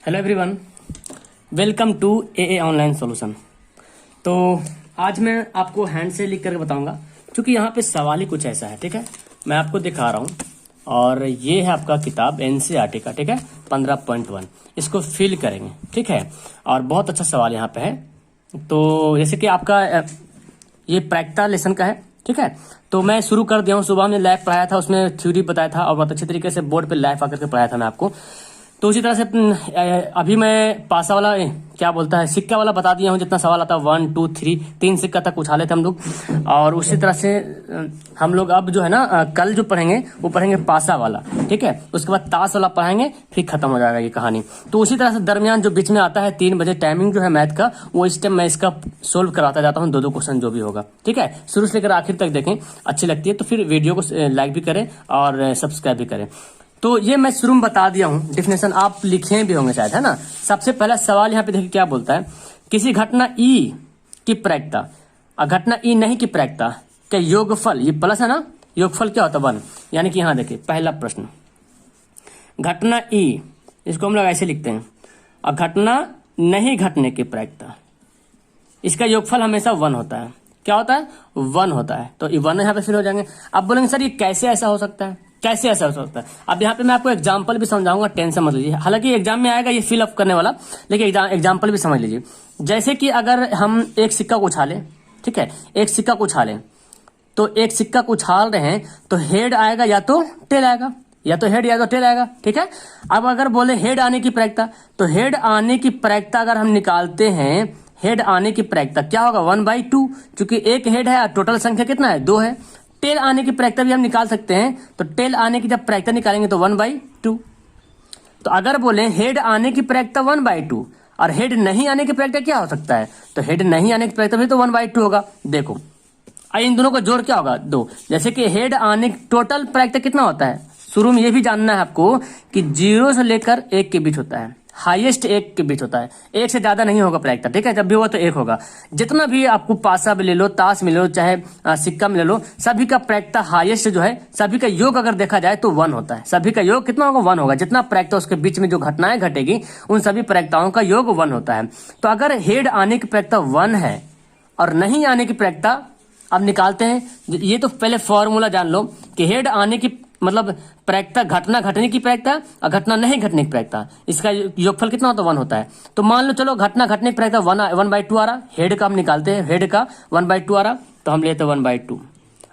Hello everyone, welcome to a online solution. तो आज मैं आपको हैंड से लिख करके बताऊंगा, क्योंकि यहाँ पे सवाल ही कुछ ऐसा है। ठीक है, मैं आपको दिखा रहा हूँ और ये है आपका किताब एनसीईआरटी का। ठीक है, 15.1 इसको फिल करेंगे। ठीक है, और बहुत अच्छा सवाल यहाँ पे है। तो जैसे कि आपका ये प्रैक्टिकल लेसन का है। ठीक है, तो मैं शुरू कर दिया हूँ। सुबह में लाइव पढ़ाया था, उसमें थ्योरी बताया था और बहुत अच्छे तरीके से बोर्ड पे लाइव आकर के पढ़ाया था मैं आपको। तो उसी तरह से अभी मैं पासा वाला क्या बोलता है सिक्का वाला बता दिया हूँ। जितना सवाल आता है 1 2 3 3 सिक्का तक उछाले थे हम लोग। और उसी तरह से हम लोग अब जो है ना कल जो पढ़ेंगे वो पढ़ेंगे पासा वाला। ठीक है, उसके बाद ताश वाला पढ़ाएंगे, फिर खत्म हो जाएगा ये कहानी। तो उसी तरह से दरमियान जो बीच में आता है 3 बजे टाइमिंग जो है मैथ का, वो इस टाइम मैं इसका सोल्व कराता जाता हूँ, 2-2 क्वेश्चन जो भी होगा। ठीक है, शुरू से लेकर आखिर तक देखें, अच्छी लगती है तो फिर वीडियो को लाइक भी करें और सब्सक्राइब भी करें। तो ये मैं शुरू में बता दिया हूँ, डेफिनेशन आप लिखे भी होंगे शायद, है ना। सबसे पहला सवाल यहाँ पे देखिए क्या बोलता है, किसी घटना ई की प्रायिकता और घटना ई नहीं की प्रायिकता का योगफल, ये प्लस है ना, योगफल क्या होता है 1। यानी कि यहाँ देखिए पहला प्रश्न, घटना ई, इसको हम लोग ऐसे लिखते हैं, और घटना नहीं घटने की प्रायिकता, इसका योगफल हमेशा 1 होता है। क्या होता है? 1 होता है। तो ये 1 यहाँ पे फिर हो जाएंगे। अब बोलेंगे सर ये कैसे ऐसा हो सकता है, कैसे ऐसा हो सकता है। अब यहाँ पे मैं आपको एग्जाम्पल भी समझाऊंगा, टेंशन मत लीजिए। हालांकि एग्जाम में आएगा ये फिल अप करने वाला, लेकिन एग्जाम्पल भी समझ लीजिए। जैसे कि अगर हम एक सिक्का को उछालें, ठीक है, एक सिक्का को उछालें, तो एक सिक्का को उछाल रहे हैं तो हेड आएगा या तो टेल आएगा, या तो हेड या तो टेल आएगा। ठीक है, अब अगर बोले हेड आने की प्रायिकता, तो हेड आने की प्रायिकता अगर हम निकालते हैं, हेड आने की प्रायिकता क्या होगा 1/2, क्योंकि एक हेड है, टोटल संख्या कितना है 2 है। टेल आने की प्रायिकता भी हम निकाल सकते हैं, तो टेल आने की जब प्रायिकता निकालेंगे तो 1/2। तो अगर बोले हेड आने की प्रायिकता 1/2 और हेड नहीं आने की प्रायिकता क्या हो सकता है, तो हेड नहीं आने की प्रायिकता भी तो 1/2 होगा। देखो इन दोनों को जोड़ क्या होगा 2। जैसे कि हेड आने टोटल प्रायिकता कितना होता है, शुरू में ये भी जानना है आपको कि 0 से लेकर 1 के बीच होता है, हाईएस्ट 1 के बीच होता है, 1 से ज्यादा नहीं होगा प्रायिकता। ठीक है, जब भी हुआ तो 1 होगा। जितना भी आपको पासा में ले लो, ताश में ले लो, चाहे सिक्का में ले लो, सभी का प्रायिकता हाईएस्ट जो है, सभी का योग अगर देखा जाए तो 1 होता है। सभी का योग कितना होगा 1 होगा। जितना प्रायिकता उसके बीच में जो घटनाएं घटेगी उन सभी प्रायिकताओं का योग 1 होता है। तो अगर हेड आने की प्रायिकता 1 है और नहीं आने की प्रायिकता अब निकालते हैं, ये तो पहले फॉर्मूला जान लो कि हेड आने की मतलब प्रायिकता घटना घटने की प्रायिकता और घटना नहीं घटने की प्रायिकता, इसका योगफल कितना होता है 1 होता है। तो मान लो चलो घटना घटने की प्रायिकता 1/2 आ रहा, हेड का हम निकालते हैं, हेड का 1/2 आ रहा तो हम लेते हैं 1/2।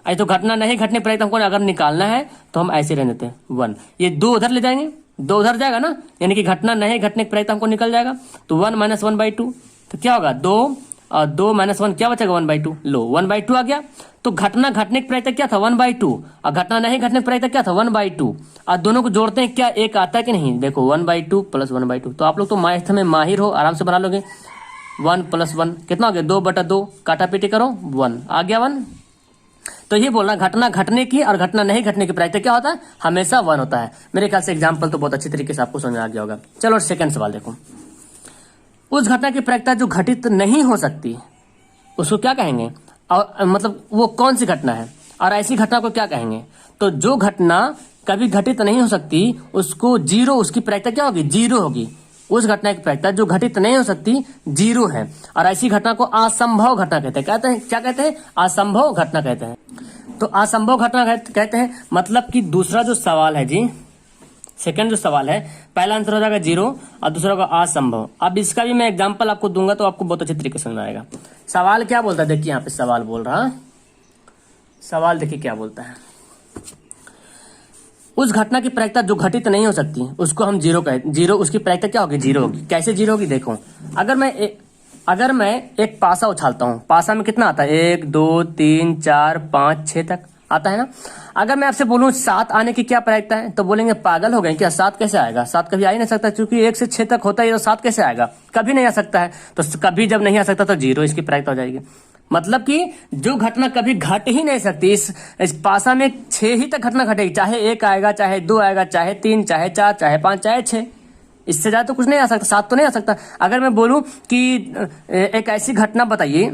ऐसे तो घटना नहीं घटने की प्रायिकता हमको अगर निकालना है तो हम ऐसे रहने देते हैं 1। ये 2 उधर ले जाएंगे, 2 उधर जाएगा ना, यानी कि घटना नहीं घटने की प्रायिकता हमको निकल जाएगा। तो 1 - 1/2 तो क्या होगा 2 और 2 - 1 क्या बचेगा 1/2। लो 1/2 आ गया। तो घटना घटने की प्रायिकता क्या था 1/2 और घटना नहीं घटने की प्रायिकता क्या था 1/2। और दोनों को जोड़ते हैं क्या एक आता है कि नहीं, देखो 1/2 + 1/2। तो आप लोग तो मैथ में माहिर हो, आराम से बना लोगे। 1 + 1 कितना हो गया 2/2, काटा पीटी करो 1 आ गया 1। तो ये बोलना घटना घटने की और घटना नहीं घटने की प्रायिकता क्या होता है, हमेशा 1 होता है। मेरे ख्याल से एग्जाम्पल तो बहुत अच्छी तरीके से आपको समझ आ गया होगा। चलो सेकंड सवाल देखो, उस घटना की प्रायिकता जो घटित नहीं हो सकती उसको क्या कहेंगे, और मतलब वो कौन सी घटना है, और ऐसी घटना को क्या कहेंगे। तो जो घटना कभी घटित नहीं हो सकती उसको 0, उसकी प्रायिकता क्या होगी 0 होगी। उस घटना की प्रायिकता जो घटित नहीं हो सकती 0 है, और ऐसी घटना को असंभव घटना कहते हैं। कहते हैं क्या कहते हैं, असंभव घटना कहते हैं। तो असंभव घटना कहते हैं, मतलब कि दूसरा जो सवाल है जी, सेकंड जो सवाल है, पहला आंसर हो जाएगा 0 और दूसरा होगा असंभव। अब इसका भी मैं एग्जांपल आपको दूंगा तो आपको बहुत अच्छे तरीके से समझ आएगा। सवाल क्या बोलता है, देखिए यहाँ पे सवाल बोल रहा, सवाल देखिए क्या बोलता है, उस घटना की प्रायिकता जो घटित नहीं हो सकती उसको हम 0 कहते, 0 उसकी प्रायिकता क्या होगी 0 होगी। कैसे 0 होगी, देखो अगर मैं एक पासा उछालता हूँ, पासा में कितना आता है 1 2 3 4 5 6 तक आता है ना। अगर मैं आपसे बोलूं 7 आने की क्या प्रायिकता है, तो बोलेंगे पागल हो गए क्या, 7 कैसे आएगा, 7 कभी आ ही नहीं सकता, क्योंकि 1 से 6 तक होता है, तो 7 कैसे आएगा, कभी नहीं आ सकता है। तो कभी जब नहीं आ सकता तो 0 इसकी प्रायिकता हो जाएगी। मतलब कि जो घटना कभी घट ही नहीं सकती, इस पासा में 6 ही तक घटना घटेगी, चाहे 1 आएगा, चाहे 2 आएगा, चाहे 3, चाहे 4, चाहे 5, चाहे 6, इससे ज्यादा तो कुछ नहीं आ सकता, 7 तो नहीं आ सकता। अगर मैं बोलूं कि एक ऐसी घटना बताइए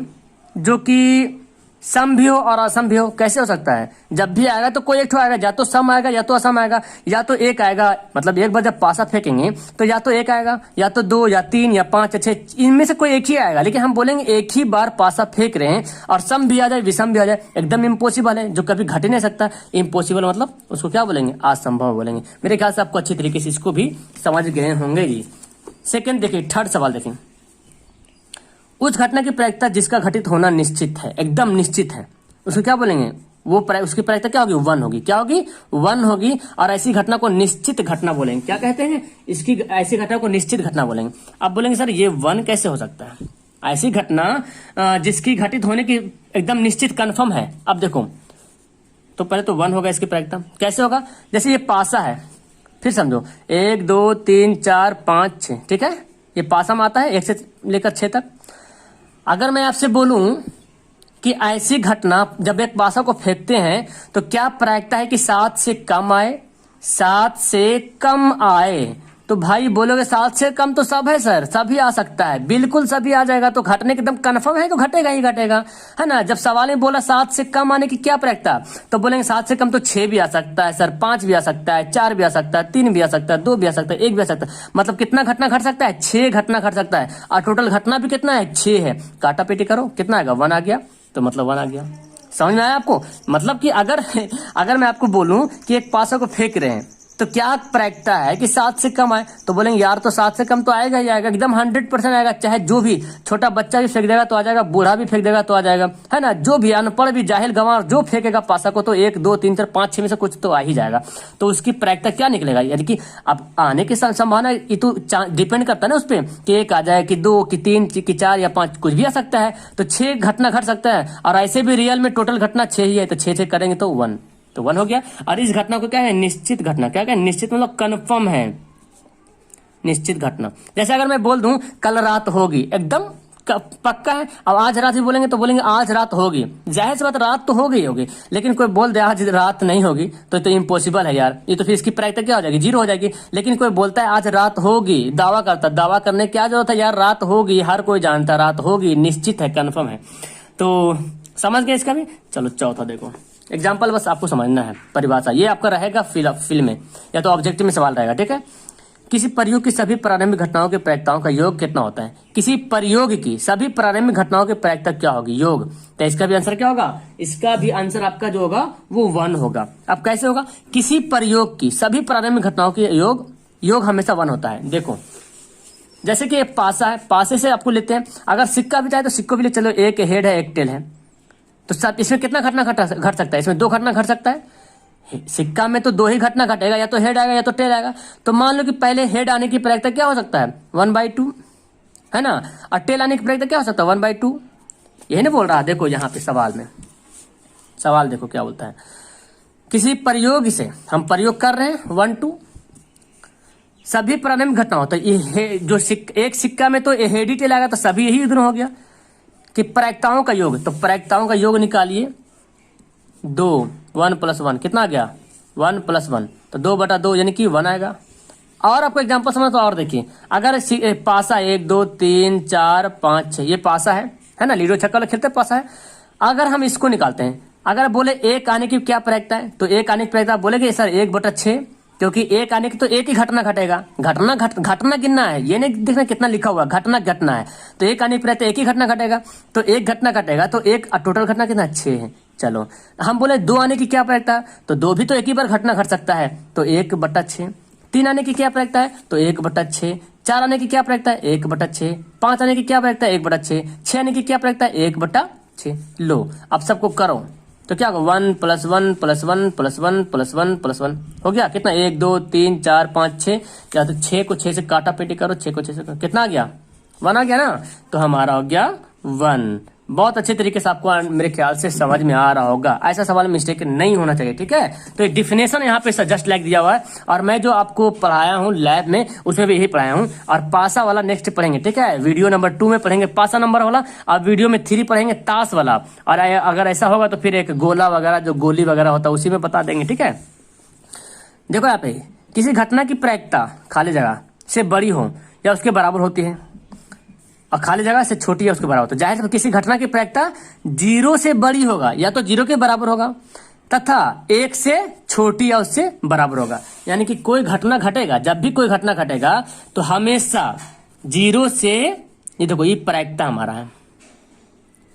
जो कि सम भी हो और असम भी हो। कैसे हो सकता है? जब भी आएगा तो कोई एक ठो आएगा, या तो सम आएगा या तो असम आएगा या तो एक आएगा। मतलब एक बार जब पासा फेंकेंगे तो या तो एक आएगा या तो दो या तीन या पांच या छह, इनमें से कोई एक ही आएगा। लेकिन हम बोलेंगे एक ही बार पासा फेंक रहे हैं और सम भी आ जाए विषम भी आ जाए, एकदम इम्पॉसिबल है, जो कभी घट ही नहीं सकता। इम्पॉसिबल मतलब उसको क्या बोलेंगे? असंभव बोलेंगे। मेरे ख्याल से आपको अच्छी तरीके से इसको भी समझ गए होंगे जी। सेकेंड देखिए, थर्ड सवाल देखिए, उस घटना की प्रायिकता जिसका घटित होना निश्चित है, एकदम निश्चित है, उसको क्या बोलेंगे? उसकी प्रायिकता क्या होगी? 1 होगी। क्या होगी? 1 होगी। और ऐसी घटना को निश्चित घटना बोलेंगे। क्या कहते हैं? इसकी ऐसी घटना को निश्चित घटना बोलेंगे। अब बोलेंगे सर ये 1 कैसे हो सकता है? ऐसी घटना जिसकी घटित होने की एकदम निश्चित कन्फर्म है। अब देखो, तो पहले तो 1 होगा इसकी प्रायिकता। कैसे होगा? जैसे ये पासा है, फिर समझो 1 2 3 4 5 6, ठीक है, ये पासा में आता है 1 से लेकर 6 तक। अगर मैं आपसे बोलूं कि ऐसी घटना जब एक पासा को फेंकते हैं तो क्या प्रायिकता है कि 7 से कम आए? 7 से कम आए तो भाई बोलोगे 7 से कम तो सब है सर, सभी आ सकता है, बिल्कुल सभी आ जाएगा। तो घटने के एकदम कन्फर्म है, तो घटेगा ही घटेगा, है ना। जब सवाल में बोला 7 से कम आने की क्या प्रायिकता, तो बोलेंगे 7 से कम तो 6 भी आ सकता है सर, 5 भी आ सकता है, 4 भी आ सकता है, 3 भी आ सकता है, 2 भी आ सकता है, 1 भी आ सकता है। मतलब कितना घटना घट सकता है? 6 घटना घट सकता है। और टोटल घटना भी कितना है? 6 है। काटा पेटी करो, कितना आएगा? 1 आ गया। तो मतलब 1 आ गया। समझ में आया आपको? मतलब कि अगर मैं आपको बोलूं कि एक पासा को फेंक रहे हैं तो क्या प्रायिकता है कि 7 से कम आए, तो बोलेंगे यार तो 7 से कम तो आएगा ही आएगा, एकदम 100% आएगा। चाहे जो भी छोटा बच्चा भी फेंक देगा तो आ जाएगा, बूढ़ा भी फेंक देगा तो आ जाएगा, है ना। जो भी अनपढ़ भी, जाहिल गंवार जो फेंकेगा पासा को, तो 1 2 3 4 5 6 में से कुछ तो आ ही जाएगा। तो उसकी प्रायिकता क्या निकलेगा? यानी कि अब आने की संभावना ये तो डिपेंड करता है ना उस पर, कि 1 आ जाए, कि 2, कि 3, कि 4 या 5, कुछ भी आ सकता है। तो 6 घटना घट सकता है। और ऐसे भी रियल में टोटल घटना 6 ही है, तो 6 करेंगे तो 1, तो 1 हो गया। और इस घटना को क्या है? निश्चित घटना। क्या है? निश्चित मतलब कन्फर्म है, निश्चित घटना। जैसे अगर मैं बोल दूं कल रात होगी, एकदम पक्का है। अब आज रात भी बोलेंगे तो बोलेंगे आज रात होगी, जाहिर सी बात रात तो होगी। लेकिन कोई बोल दे आज रात नहीं होगी तो इम्पॉसिबल है यार, ये तो फिर इसकी प्रायिकता क्या हो जाएगी? 0 हो जाएगी। लेकिन कोई बोलता है आज रात होगी, दावा करता, दावा करने क्या जरूरत है यार? रात होगी, हर कोई जानता रात होगी, निश्चित है, कन्फर्म है। तो समझ गए इसका भी। चलो चौथा देखो, एग्जाम्पल बस आपको समझना है, परिभाषा ये आपका रहेगा फिल में या तो ऑब्जेक्टिव में सवाल रहेगा, ठीक है। किसी प्रयोग की सभी प्रारंभिक घटनाओं के प्रायिकताओं का योग कितना होता है? किसी प्रयोग की सभी प्रारंभिक घटनाओं के प्रायिकता क्या होगी? योग। तो इसका भी आंसर क्या होगा? इसका भी आंसर आपका जो होगा वो 1 होगा। अब कैसे होगा? किसी प्रयोग की सभी प्रारंभिक घटनाओं के योग हमेशा 1 होता है। देखो जैसे कि एक पासा है, पासे से आपको लेते हैं, अगर सिक्का भी चाहे तो सिक्को भी ले चलो, एक हेड है एक टेल है, तो सब इसमें कितना घटना घट सकता है? इसमें 2 घटना घट सकता है। सिक्का में तो 2 ही घटना घटेगा, या तो हेड आएगा या तो टेल आएगा। तो मान लो कि पहले हेड आने की प्रायिकता क्या हो सकता है? 1/2, है ना। और टेल आने की प्रायिकता क्या हो सकता है? 1/2। यही नहीं बोल रहा, देखो यहाँ पे सवाल में, सवाल देखो क्या बोलता है। किसी प्रयोग से हम प्रयोग कर रहे हैं 1 2 सभी प्रारंभिक घटना होता है। ये जो एक सिक्का में तो हेड ही टेल आएगा, तो सभी यही इधर हो गया कि प्रायिकताओं का योग। तो प्रायिकताओं का योग निकालिए, 2 1 + 1 कितना आ गया? 1 + 1, तो 2/2 यानी कि 1 आएगा। और आपको एग्जांपल समझ तो और देखिए, अगर पासा 1 2 3 4 5 6 ये पासा है ना, लीडो छक्का खेलते पासा है। अगर हम इसको निकालते हैं, अगर बोले 1 आने की क्या प्रायिकता है, तो 1 आने की प्रायिकता बोलेगे सर 1/6, क्योंकि 1 आने की तो एक ही घटना घटेगा। घटना गिनना है, ये नहीं देखना कितना लिखा हुआ, घटना है। तो 1 आने की प्रायिकता एक ही घटना घटेगा, तो 1 घटना घटेगा, तो एक टोटल घटना कितना? 6 है। चलो हम बोले 2 आने की क्या प्रायिकता है, तो 2 भी तो एक ही बार घटना घट सकता है, तो 1/6। 3 आने की क्या प्रायिकता है, तो 1/6। 4 आने की क्या प्रायिकता है? 1/6। 5 आने की क्या प्रायिकता है? 1/6। 6 आने की क्या प्रायिकता है? 1/6। लो अब सबको करो तो क्या होगा? 1 + 1 + 1 + 1 + 1 + 1 हो गया कितना? 1 2 3 4 5 6, या तो 6 को 6 से काटा पेटी करो, 6 को 6 से कितना आ गया? 1 आ गया ना। तो हमारा हो गया 1। बहुत अच्छे तरीके से आपको मेरे ख्याल से समझ में आ रहा होगा। ऐसा सवाल में मिस्टेक नहीं होना चाहिए, ठीक है। तो एक डिफिनेशन यहाँ पे जस्ट लाइक दिया हुआ है, और मैं जो आपको पढ़ाया हूँ लैब में उसमें भी यही पढ़ाया हूँ। और पासा वाला नेक्स्ट पढ़ेंगे, ठीक है। वीडियो नंबर 2 में पढ़ेंगे पासा नंबर वाला, और वीडियो में 3 पढ़ेंगे ताश वाला। और अगर ऐसा होगा तो फिर एक गोला वगैरह जो गोली वगैरह होता है उसी में बता देंगे, ठीक है। देखो यहाँ पे किसी घटना की प्रायिकता खाली जगह से बड़ी हो या उसके बराबर होती है, और खाली जगह से छोटी या उसके बराबर, तो जाहिर है किसी घटना की प्रायिकता 0 से बड़ी होगा या तो 0 के बराबर होगा तथा 1 से छोटी या उससे बराबर होगा। यानी कि कोई घटना घटेगा, जब भी कोई घटना घटेगा तो हमेशा 0 से, ये देखो ये प्रायिकता हमारा है,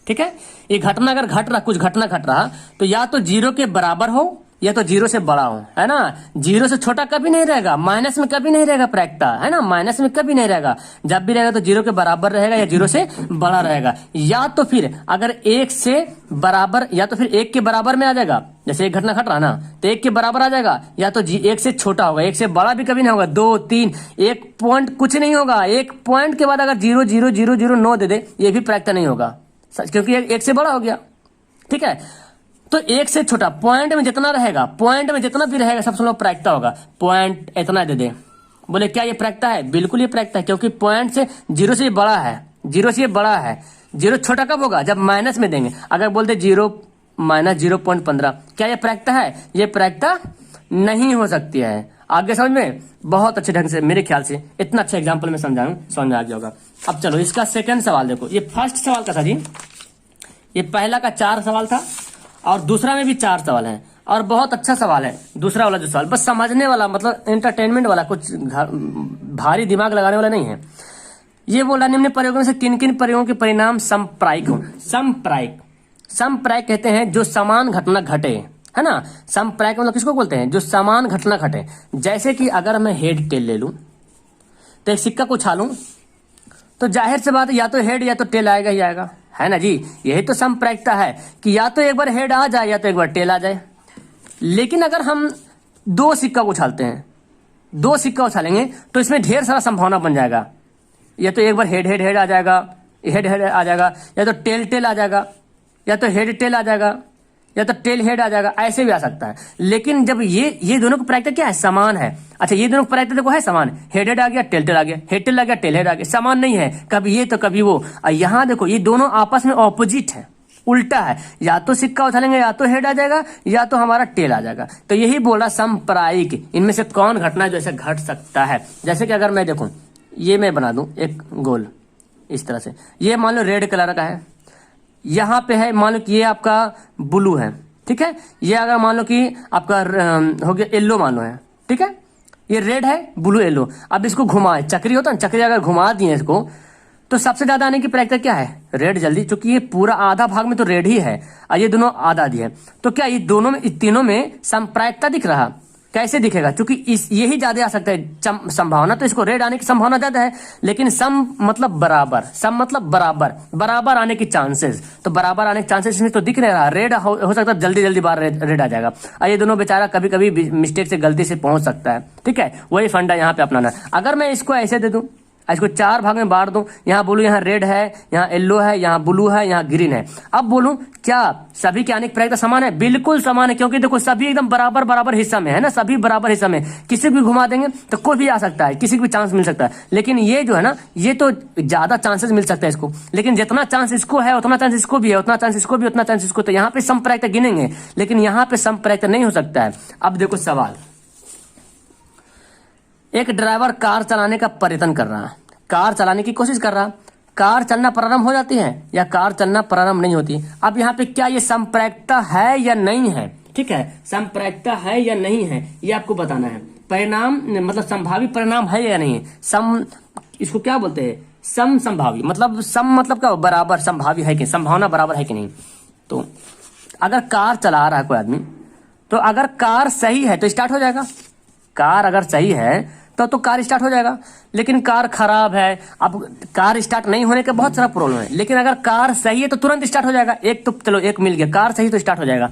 ठीक है। ये घटना अगर घट रहा, कुछ घटना घट रहा तो या तो 0 के बराबर हो या तो 0 से बड़ा हो, है ना। 0 से छोटा कभी नहीं रहेगा, माइनस में कभी नहीं रहेगा प्रायिकता, है ना, माइनस में कभी नहीं रहेगा। जब भी रहेगा तो 0 के बराबर रहेगा या 0 से बड़ा रहेगा। या तो फिर अगर 1 से बराबर, या तो फिर 1 के बराबर में आ जाएगा, जैसे एक घटना घट रहा ना तो 1 के बराबर आ जाएगा, या तो 1 से छोटा होगा, 1 से बड़ा भी कभी नहीं होगा, 2, 3, 1 पॉइंट कुछ नहीं होगा। 1 पॉइंट के बाद अगर 0, 0, 0, 0, 9 दे दे, ये भी प्रायिकता नहीं होगा, क्योंकि 1 से बड़ा हो गया, ठीक है। तो 1 से छोटा पॉइंट में जितना रहेगा, पॉइंट में जितना भी रहेगा सबसे लोग प्रायिकता होगा। पॉइंट इतना दे दे, बोले क्या ये प्रायिकता है? बिल्कुल ये प्रायिकता है, क्योंकि पॉइंट से 0 से ये बड़ा है, 0 से ये बड़ा है। 0 छोटा कब होगा? जब माइनस में देंगे। अगर बोलते 0 माइनस 0.15, क्या ये प्रायिकता है? ये प्रायिकता नहीं हो सकती है। आगे समझ में बहुत अच्छे ढंग से, मेरे ख्याल से इतना अच्छा एग्जाम्पल में समझाऊं, समझ में आ गया होगा। अब चलो इसका सेकंड सवाल देखो। ये फर्स्ट सवाल का था जी, ये पहला का 4 सवाल था और दूसरा में भी 4 सवाल हैं, और बहुत अच्छा सवाल है दूसरा वाला जो सवाल, बस समझने वाला, मतलब एंटरटेनमेंट वाला, कुछ भारी दिमाग लगाने वाला नहीं है। ये बोला निम्न प्रयोगों में से किन किन प्रयोगों के परिणाम समप्रायिक हो? समप्रायिक, समप्रायिक कहते हैं जो समान घटना घटे, है ना। समप्रायिक मतलब किसको बोलते हैं? जो समान घटना घटे। जैसे कि अगर मैं हेड टेल ले लूं, तो एक सिक्का को उछालूं तो जाहिर से बात है या तो हेड या तो टेल आएगा ही आएगा, है ना जी। यही तो समप्रायिकता है कि या तो एक बार हेड आ जाए या तो एक बार टेल आ जाए। लेकिन अगर हम 2 सिक्का को उछालते हैं, 2 सिक्का उछालेंगे तो इसमें ढेर सारा संभावना बन जाएगा। या तो एक बार हेड हेड हेड आ जाएगा, हेड हेड आ जाएगा, या तो टेल टेल आ जाएगा, या तो हेड टेल आ जाएगा, या तो टेल हेड आ जाएगा, ऐसे भी आ सकता है। लेकिन जब ये दोनों की प्रायिकता क्या है? समान है। अच्छा, ये दोनों की प्रायिकता देखो है समान, हेड हेड आ गया, टेल टेल आ गया, हेड टेल आ गया, टेल हेड आ गया, समान नहीं है, कभी ये तो कभी वो। और यहाँ देखो ये दोनों आपस में ऑपोजिट है, उल्टा है। या तो सिक्का उछालेंगे या तो हेड आ जाएगा या तो हमारा टेल आ जाएगा। तो यही बोला समप्रायिक, इनमें से कौन घटना जो ऐसे घट सकता है। जैसे कि अगर मैं देखूं, ये मैं बना दूं एक गोल इस तरह से, ये मान लो रेड कलर का है, यहां पे है मान लो कि ये आपका ब्लू है, ठीक है। ये अगर मान लो कि आपका हो गया येलो मान लो है, ठीक है। ये रेड है, ब्लू, येलो। अब इसको घुमाए, चक्री होता है, चक्री अगर घुमा दिए इसको तो सबसे ज्यादा आने की प्रायिकता क्या है? रेड जल्दी, क्योंकि ये पूरा आधा भाग में तो रेड ही है और ये दोनों आधा दिए। तो क्या ये दोनों में, तीनों में समप्रायिकता दिख रहा? कैसे दिखेगा? क्योंकि यही ज्यादा आ सकता है संभावना, तो इसको रेड आने की संभावना ज्यादा है। लेकिन सम मतलब बराबर, सम मतलब बराबर, बराबर आने की चांसेस, तो बराबर आने के चांसेस इसमें तो दिख नहीं रहा। रेड हो सकता है जल्दी जल्दी बार रेड आ जाएगा, और ये दोनों बेचारा कभी कभी मिस्टेक से गलती से पहुंच सकता है, ठीक है। वही फंडा यहाँ पे अपनाना। अगर मैं इसको ऐसे दे दूं, इसको 4 भाग में बांट दूं, यहाँ बोलूं यहाँ रेड है, यहाँ येलो है, यहाँ ब्लू है, यहाँ ग्रीन है। अब बोलूं क्या सभी की आने की प्रायिकता समान है? बिल्कुल समान है, क्योंकि देखो सभी एकदम बराबर बराबर हिस्सा में है ना, सभी बराबर हिस्सा में। किसी को भी घुमा देंगे तो कोई भी आ सकता है, किसी को भी चांस मिल सकता है। लेकिन ये जो है ना, ये तो ज्यादा चांसेस मिल सकता है इसको, लेकिन जितना चांस इसको है उतना चांस इसको भी है, उतना चांस इसको भी, उतना चांस इसको। तो यहाँ पे समप्रायिकता गिनेंगे, लेकिन यहाँ पे समप्रायिकता नहीं हो सकता है। अब देखो सवाल, एक ड्राइवर कार चलाने का प्रयत्न कर रहा है, कार चलाने की कोशिश कर रहा, कार चलना प्रारंभ हो जाती है या कार चलना प्रारंभ नहीं होती। अब यहाँ पे क्या ये समप्रायिकता है या नहीं है? ठीक है, समप्रायिकता है या नहीं है ये आपको बताना है। परिणाम मतलब संभावी परिणाम है या नहीं। सम, इसको क्या बोलते हैं? सम संभावी, मतलब सम मतलब क्या? बराबर, संभावी है कि, संभावना बराबर है कि नहीं। तो अगर कार चला रहा है कोई आदमी, तो अगर कार सही है तो स्टार्ट हो जाएगा, कार अगर सही है तो कार स्टार्ट हो जाएगा। लेकिन कार खराब है, अब कार स्टार्ट नहीं होने के बहुत सारा प्रॉब्लम है। लेकिन अगर कार सही है तो तुरंत स्टार्ट हो जाएगा। एक तो चलो एक मिल गया, कार सही तो स्टार्ट हो जाएगा।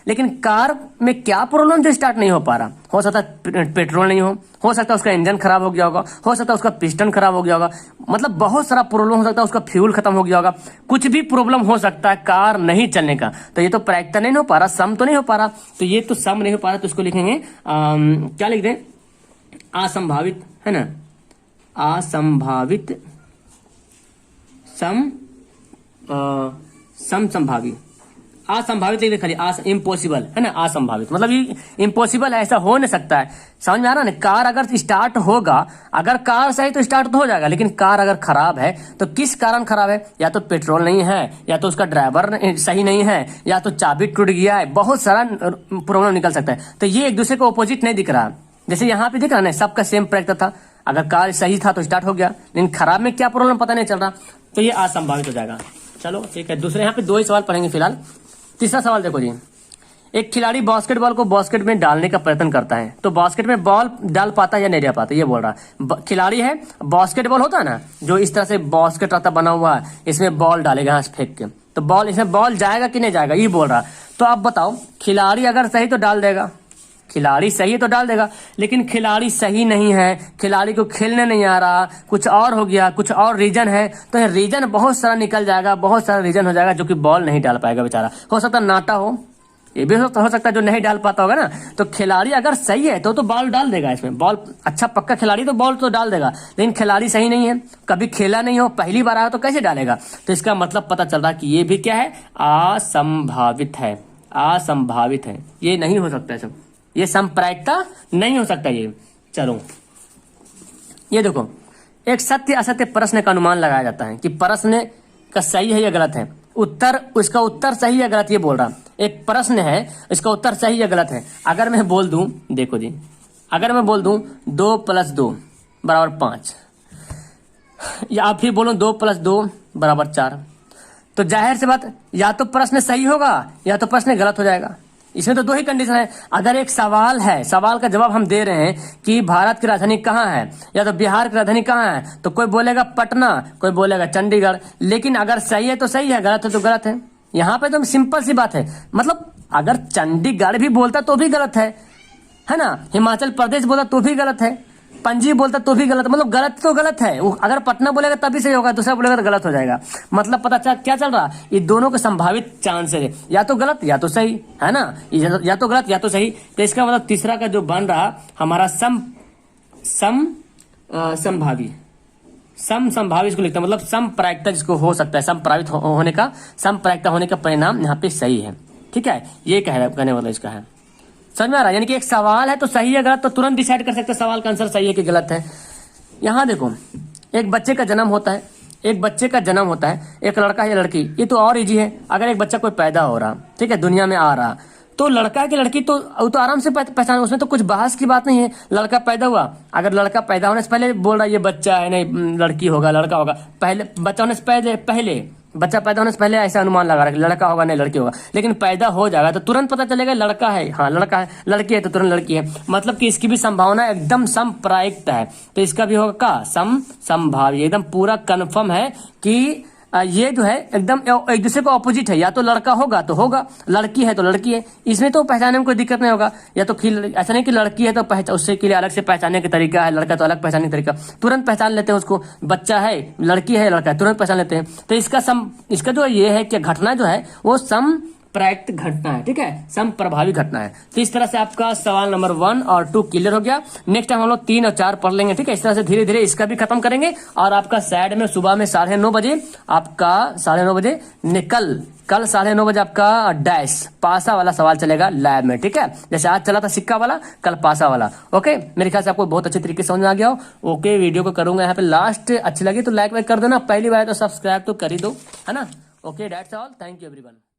लेकिन कार में क्या प्रॉब्लम जो स्टार्ट नहीं हो पा रहा? हो सकता है पेट्रोल नहीं हो सकता है उसका इंजन खराब हो गया होगा, हो सकता है उसका पिस्टन खराब हो गया होगा, मतलब बहुत सारा प्रॉब्लम हो सकता है, उसका फ्यूल खत्म हो गया होगा, कुछ भी प्रॉब्लम हो सकता है कार नहीं चलने का। तो ये तो प्रायिकता नहीं हो पा रहा, सम तो नहीं हो पा रहा। तो ये तो सम नहीं हो पा रहा, तो इसको लिखेंगे क्या लिख दें? असंभावित, है ना, असंभावित सम संभावी, असंभावित लिख दे खाली, इम्पॉसिबल है ना, असंभावित मतलब ये इम्पॉसिबल है, ऐसा हो नहीं सकता है। समझ में आ रहा ना। कार अगर स्टार्ट होगा, अगर कार सही तो स्टार्ट तो हो जाएगा, लेकिन कार अगर खराब है तो किस कारण खराब है? या तो पेट्रोल नहीं है, या तो उसका ड्राइवर सही नहीं है, या तो चाबी टूट गया है, बहुत सारा प्रॉब्लम निकल सकता है। तो ये एक दूसरे को अपोजिट नहीं दिख रहा। जैसे यहाँ पे दिख रहा ना, सबका सेम प्रैक्टिस था, अगर कार सही था तो स्टार्ट हो गया, लेकिन खराब में क्या प्रॉब्लम पता नहीं चल रहा, तो ये असंभावित हो जाएगा। चलो ठीक है, दूसरे यहाँ पे 2 ही सवाल पढ़ेंगे फिलहाल। तीसरा सवाल देखो जी, एक खिलाड़ी बास्केटबॉल को बास्केट में डालने का प्रयत्न करता है, तो बास्केट में बॉल डाल पाता है या नहीं डाल पाता, ये बोल रहा है। खिलाड़ी है, बास्केटबॉल होता है ना, जो इस तरह से बास्केट रहता बना हुआ है, इसमें बॉल डालेगा यहाँ से फेंक के, तो बॉल इसमें बॉल जाएगा कि नहीं जाएगा, ये बोल रहा। तो आप बताओ, खिलाड़ी अगर सही तो डाल देगा, खिलाड़ी सही है तो डाल देगा, लेकिन खिलाड़ी सही नहीं है, खिलाड़ी को खेलने नहीं आ रहा, कुछ और हो गया, कुछ और रीजन है, तो ये रीजन बहुत सारा निकल जाएगा, बहुत सारा रीजन हो जाएगा, जो कि बॉल नहीं डाल पाएगा बेचारा। हो सकता नाटा हो, ये भी हो सकता है जो नहीं डाल पाता होगा ना। तो खिलाड़ी अगर सही है तो बॉल डाल देगा, इसमें बॉल अच्छा पक्का खिलाड़ी तो बॉल तो डाल देगा, लेकिन खिलाड़ी सही नहीं है, कभी खेला नहीं हो, पहली बार आया तो कैसे डालेगा? तो इसका मतलब पता चल रहा है कि ये भी क्या है, असंभावित है, असंभावित है, ये नहीं हो सकता है सब, ये संप्रायिकता नहीं हो सकता ये। चलो ये देखो, एक सत्य असत्य प्रश्न का अनुमान लगाया जाता है कि प्रश्न का सही है या गलत है, उत्तर उसका उत्तर सही या गलत, ये बोल रहा। एक प्रश्न है, इसका उत्तर सही या गलत है। अगर मैं बोल दूं, देखो जी, अगर मैं बोल दूं 2 + 2 = 5, या आप फिर बोलो 2 + 2 = 4, तो जाहिर सी बात, या तो प्रश्न सही होगा या तो प्रश्न गलत हो जाएगा। इसमें तो 2 ही कंडीशन है। अगर एक सवाल है, सवाल का जवाब हम दे रहे हैं कि भारत की राजधानी कहाँ है, या तो बिहार की राजधानी कहाँ है, तो कोई बोलेगा पटना, कोई बोलेगा चंडीगढ़, लेकिन अगर सही है तो सही है, गलत है तो गलत है। यहाँ पे तो सिंपल सी बात है, मतलब अगर चंडीगढ़ भी बोलता तो भी गलत है ना, हिमाचल प्रदेश बोलता तो भी गलत है, पंजी बोलता तो भी गलत, मतलब गलत तो गलत है। अगर पटना बोलेगा तभी सही होगा, दूसरा बोलेगा तो गलत हो जाएगा। मतलब पता क्या चल रहा, ये दोनों के संभावित चांस है, या तो गलत या तो सही, है ना, या तो गलत या तो सही। तो इसका मतलब तीसरा का जो बन रहा हमारा संभावी, संभावित इसको लिखता है, मतलब संप्रायिकता जिसको हो सकता है, संप्रायिकता होने का परिणाम यहाँ पे सही है। ठीक है, ये कहने वाला इसका है। समझ में आ रहा है? यानी कि एक सवाल है तो सही है गलत, तो तुरंत डिसाइड कर सकते हैं सवाल का आंसर सही है कि गलत है। यहाँ देखो, एक बच्चे का जन्म होता है, एक लड़का या लड़की, ये तो और इजी है। अगर एक बच्चा कोई पैदा हो रहा, ठीक है, दुनिया में आ रहा, तो लड़का की लड़की तो आराम से पहचान, उसमें तो कुछ बहस की बात नहीं है। लड़का पैदा हुआ, अगर लड़का पैदा होने से पहले बोल रहा है ये बच्चा है, नहीं लड़की होगा, लड़का होगा, पहले बच्चा होने से पहले बच्चा पैदा होने से पहले ऐसा अनुमान लगा रहा है लड़का होगा नहीं लड़की होगा, लेकिन पैदा हो जाएगा तो तुरंत पता चलेगा लड़का है, हाँ लड़का है, लड़की है तो तुरंत लड़की है। मतलब कि इसकी भी संभावना एकदम संप्रायिकता है, तो इसका भी होगा का संभाव्य, एकदम पूरा कन्फर्म है कि ये जो है एकदम एक दूसरे को ऑपोजिट है, या तो लड़का होगा तो होगा, लड़की है तो लड़की है। इसमें तो पहचानने में कोई दिक्कत नहीं होगा। या तो ऐसा नहीं कि लड़की है तो उससे के लिए अलग से पहचानने का तरीका है, लड़का तो अलग पहचानने का तरीका, तुरंत पहचान लेते हैं उसको, बच्चा है लड़की है लड़का है, तुरंत पहचान लेते हैं। तो इसका जो ये है कि घटना जो है वो प्रायिक्त घटना है, ठीक है, संप्रभावी घटना है। तो इस तरह से आपका सवाल नंबर 1 और 2 क्लियर हो गया। नेक्स्ट टाइम हम लोग 3 और 4 पढ़ लेंगे, ठीक है। इस तरह से धीरे धीरे इसका भी खत्म करेंगे। और आपका साइड में सुबह में 9:30 बजे, आपका 9:30 बजे कल 9:30 बजे आपका डैश पासा वाला सवाल चलेगा लैब में, ठीक है। जैसे आज चला था सिक्का वाला, कल पासा वाला। ओके, मेरे ख्याल से आपको बहुत अच्छे तरीके से समझ में आ गया हो। ओके, वीडियो को करूंगा यहाँ पे लास्ट, अच्छी लगी तो लाइक वाइक कर देना, पहली बार तो सब्सक्राइब तो कर ही दो, है ना। Okay, that's all, thank you everyone.